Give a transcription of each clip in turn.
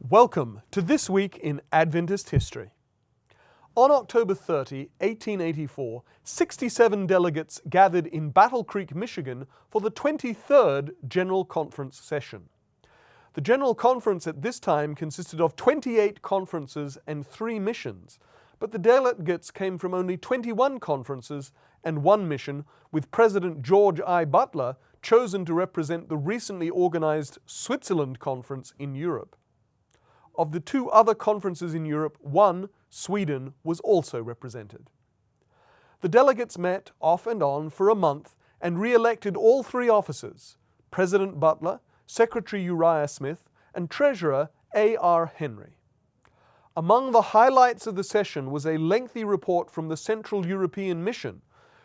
Welcome to This Week in Adventist History. On October 30, 1884, 67 delegates gathered in Battle Creek, Michigan for the 23rd General Conference session. The General Conference at this time consisted of 28 conferences and 3 missions, but the delegates came from only 21 conferences and 1 mission, with President George I. Butler chosen to represent the recently organized Switzerland Conference in Europe. Of the 2 other conferences in Europe, one, Sweden, was also represented. The delegates met off and on for a month and re-elected all 3 officers, President Butler, Secretary Uriah Smith, and Treasurer A.R. Henry. Among the highlights of the session was a lengthy report from the Central European Mission,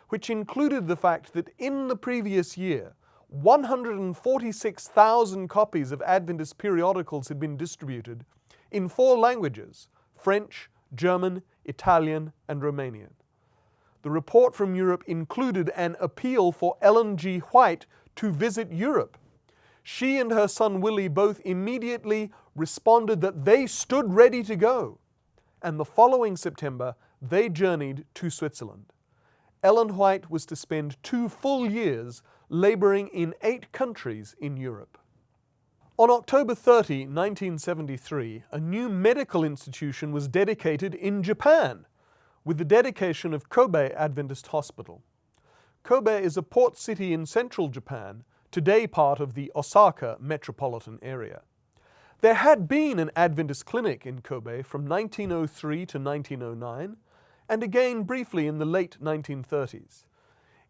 which included the fact that in the previous year, 146,000 copies of Adventist periodicals had been distributed in 4 languages: French, German, Italian, and Romanian. The report from Europe included an appeal for Ellen G. White to visit Europe. She and her son Willie both immediately responded that they stood ready to go, and the following September they journeyed to Switzerland. Ellen White was to spend 2 full years laboring in 8 countries in Europe. On October 30, 1973, a new medical institution was dedicated in Japan, with the dedication of Kobe Adventist Hospital. Kobe is a port city in central Japan, today part of the Osaka metropolitan area. There had been an Adventist clinic in Kobe from 1903 to 1909, and again briefly in the late 1930s.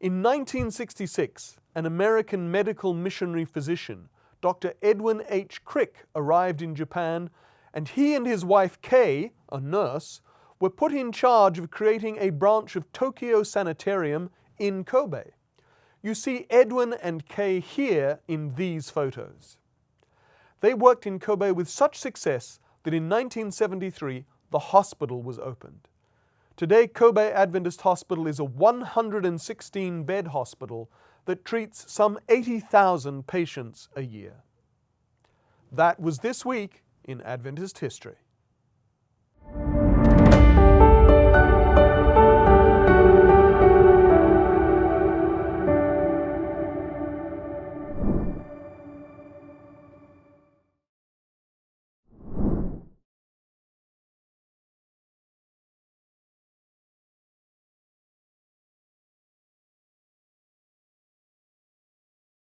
In 1966, an American medical missionary physician, Dr. Edwin H Crick, arrived in Japan, and he and his wife Kay, a nurse, were put in charge of creating a branch of Tokyo Sanitarium in Kobe. You see Edwin and Kay here in these photos. They worked in Kobe with such success that in 1973 the hospital was opened. Today, Kobe Adventist Hospital is a 116-bed hospital that treats some 80,000 patients a year. That was This Week in Adventist History.